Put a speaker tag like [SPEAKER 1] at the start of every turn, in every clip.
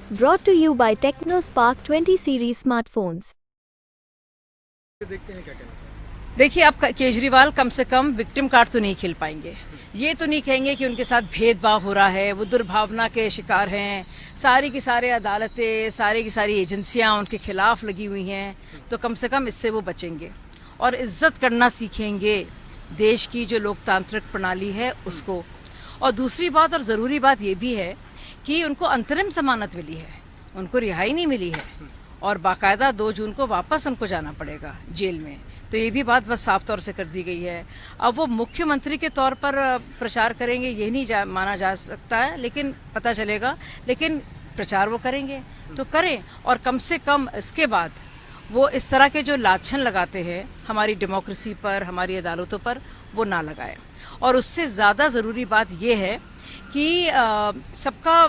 [SPEAKER 1] Brought to you by TechnoSpark 20 series smartphones.
[SPEAKER 2] देखिए, अब केजरीवाल कम से कम विक्टिम कार्ड तो नहीं खेल पाएंगे। ये तो नहीं कहेंगे कि उनके साथ भेदभाव हो रहा है, वो दुर्भावना के शिकार हैं, सारी की सारी अदालतें, सारी की सारी एजेंसियां उनके खिलाफ लगी हुई हैं, तो कम से कम इससे वो बचेंगे और इज्जत करना सीखेंगे देश की जो लोकतांत्रिक प्रणाली है उसको। और दूसरी बात और ज़रूरी बात ये भी है कि उनको अंतरिम जमानत मिली है, उनको रिहाई नहीं मिली है और बाकायदा 2 जून को वापस उनको जाना पड़ेगा जेल में। तो ये भी बात बस साफ तौर से कर दी गई है। अब वो मुख्यमंत्री के तौर पर प्रचार करेंगे ये नहीं माना जा सकता है, लेकिन पता चलेगा, लेकिन प्रचार वो करेंगे तो करें। और कम से कम इसके बाद वो इस तरह के जो लाछन लगाते हैं हमारी डेमोक्रेसी पर, हमारी अदालतों पर, वो ना लगाए। और उससे ज़्यादा ज़रूरी बात ये है कि सबका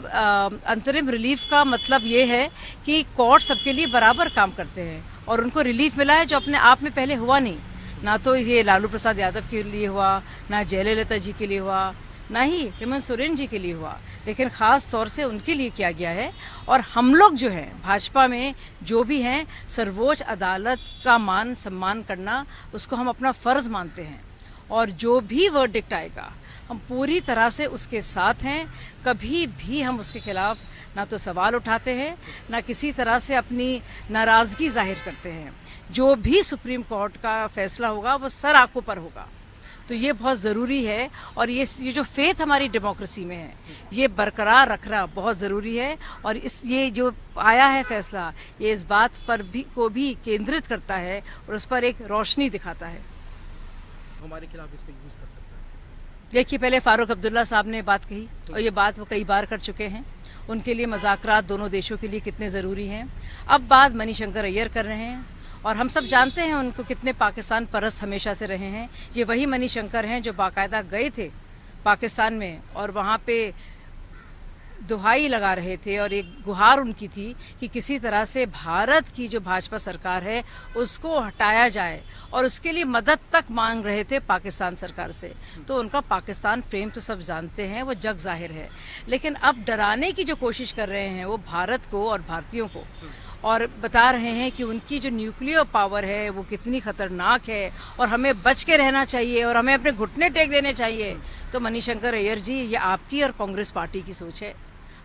[SPEAKER 2] अंतरिम रिलीफ का मतलब ये है कि कोर्ट सबके लिए बराबर काम करते हैं और उनको रिलीफ मिला है जो अपने आप में पहले हुआ नहीं। ना तो ये लालू प्रसाद यादव के लिए हुआ, ना जयललिता जी के लिए हुआ, ना ही हेमंत सोरेन जी के लिए हुआ, लेकिन ख़ास तौर से उनके लिए किया गया है। और हम लोग जो हैं भाजपा में जो भी हैं, सर्वोच्च अदालत का मान सम्मान करना उसको हम अपना फ़र्ज़ मानते हैं और जो भी वर्डिक्ट आएगा हम पूरी तरह से उसके साथ हैं। कभी भी हम उसके खिलाफ ना तो सवाल उठाते हैं, ना किसी तरह से अपनी नाराज़गी जाहिर करते हैं। जो भी सुप्रीम कोर्ट का फैसला होगा वो सर आंखों पर होगा। तो ये बहुत ज़रूरी है और ये जो फेथ हमारी डेमोक्रेसी में है ये बरकरार रखना बहुत ज़रूरी है। और ये जो आया है फैसला, ये इस बात पर भी केंद्रित करता है और उस पर एक रोशनी दिखाता है।
[SPEAKER 3] हमारे खिलाफ इसको यूज कर सकता है।
[SPEAKER 2] देखिए, पहले फारूक अब्दुल्ला साहब ने बात कही और ये बात वो कई बार कर चुके हैं। उनके लिए मज़ाकरात दोनों देशों के लिए कितने ज़रूरी हैं। अब बात मणिशंकर अय्यर कर रहे हैं और हम सब जानते हैं उनको कितने पाकिस्तान परस्त हमेशा से रहे हैं। ये वही मणिशंकर हैं जो बाकायदा गए थे पाकिस्तान में और वहाँ पे दुहाई लगा रहे थे और एक गुहार उनकी थी कि किसी तरह से भारत की जो भाजपा सरकार है उसको हटाया जाए और उसके लिए मदद तक मांग रहे थे पाकिस्तान सरकार से। तो उनका पाकिस्तान प्रेम तो सब जानते हैं, वो जग जाहिर है। लेकिन अब डराने की जो कोशिश कर रहे हैं वो भारत को और भारतीयों को, और बता रहे हैं कि उनकी जो न्यूक्लियर पावर है वो कितनी खतरनाक है और हमें बच के रहना चाहिए और हमें अपने घुटने टेक देने चाहिए। तो मणिशंकर अय्यर जी, ये आपकी और कांग्रेस पार्टी की सोच है।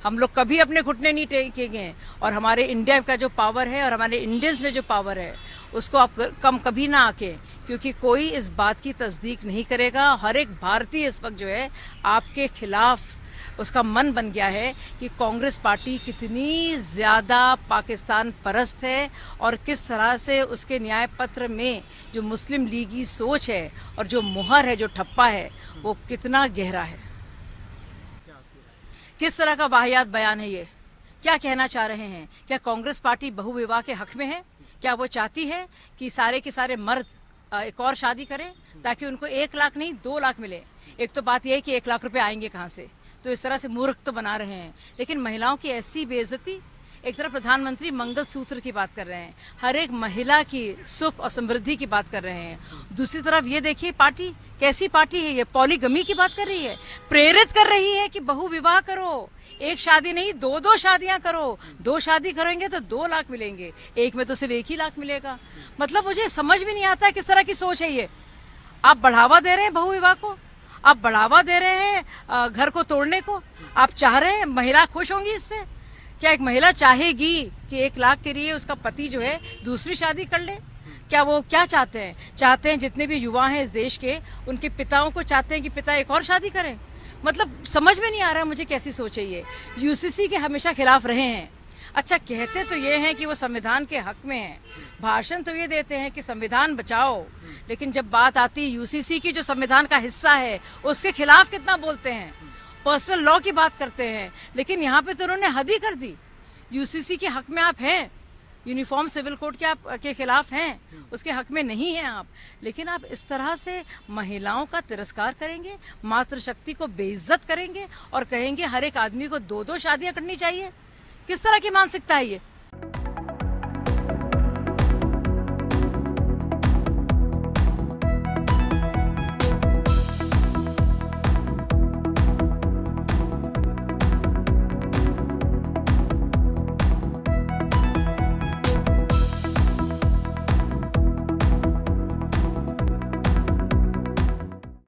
[SPEAKER 2] हम लोग कभी अपने घुटने नहीं टेकेंगे और हमारे इंडिया का जो पावर है और हमारे इंडियंस में जो पावर है उसको आप कम कभी ना आके, क्योंकि कोई इस बात की तस्दीक नहीं करेगा। हर एक भारतीय इस वक्त जो है आपके खिलाफ उसका मन बन गया है कि कांग्रेस पार्टी कितनी ज़्यादा पाकिस्तान परस्त है और किस तरह से उसके न्याय पत्र में जो मुस्लिम लीगी सोच है और जो मुहर है, जो ठप्पा है, वो कितना गहरा है। किस तरह का वाहियात बयान है ये? क्या कहना चाह रहे हैं? क्या कांग्रेस पार्टी बहुविवाह के हक में है? क्या वो चाहती है कि सारे के सारे मर्द एक और शादी करें ताकि उनको 1 लाख नहीं 2 लाख मिले? एक तो बात यह है कि 1 लाख रुपए आएंगे कहाँ से, तो इस तरह से मूर्ख तो बना रहे हैं। लेकिन महिलाओं की ऐसी बेइज्जती, एक तरफ प्रधानमंत्री मंगलसूत्र की बात कर रहे हैं, हर एक महिला की सुख और समृद्धि की बात कर रहे हैं। दूसरी तरफ ये देखिए पार्टी कैसी पार्टी है, ये पॉलीगमी की बात कर रही है, प्रेरित कर रही है कि बहुविवाह करो, 1 शादी नहीं 2-2 शादियां करो। 2 शादी करेंगे तो 2 लाख मिलेंगे, 1 में तो सिर्फ 1 ही लाख मिलेगा। मतलब मुझे समझ भी नहीं आता किस तरह की सोच है ये। आप बढ़ावा दे रहे हैं बहुविवाह को, आप बढ़ावा दे रहे हैं घर को तोड़ने को। आप चाह रहे हैं महिला खुश होंगी इससे? क्या एक महिला चाहेगी कि 1 लाख के लिए उसका पति जो है दूसरी शादी कर ले? क्या वो क्या चाहते हैं? चाहते हैं जितने भी युवा हैं इस देश के, उनके पिताओं को चाहते हैं कि पिता एक और शादी करें? मतलब समझ में नहीं आ रहा है मुझे कैसी सोच है ये। यूसीसी के हमेशा खिलाफ रहे हैं। अच्छा, कहते तो ये हैं कि वो संविधान के हक में है, भाषण तो ये देते हैं कि संविधान बचाओ, लेकिन जब बात आती है यूसीसी की जो संविधान का हिस्सा है उसके खिलाफ कितना बोलते हैं, पर्सनल लॉ की बात करते हैं। लेकिन यहाँ पे तो उन्होंने हद ही कर दी। यूसीसी के हक में आप हैं, यूनिफॉर्म सिविल कोड के आप के खिलाफ हैं, उसके हक में नहीं हैं आप। लेकिन आप इस तरह से महिलाओं का तिरस्कार करेंगे, मातृशक्ति को बेइज्जत करेंगे और कहेंगे हर एक आदमी को 2-2 शादियां करनी चाहिए। किस तरह की मानसिकता है ये?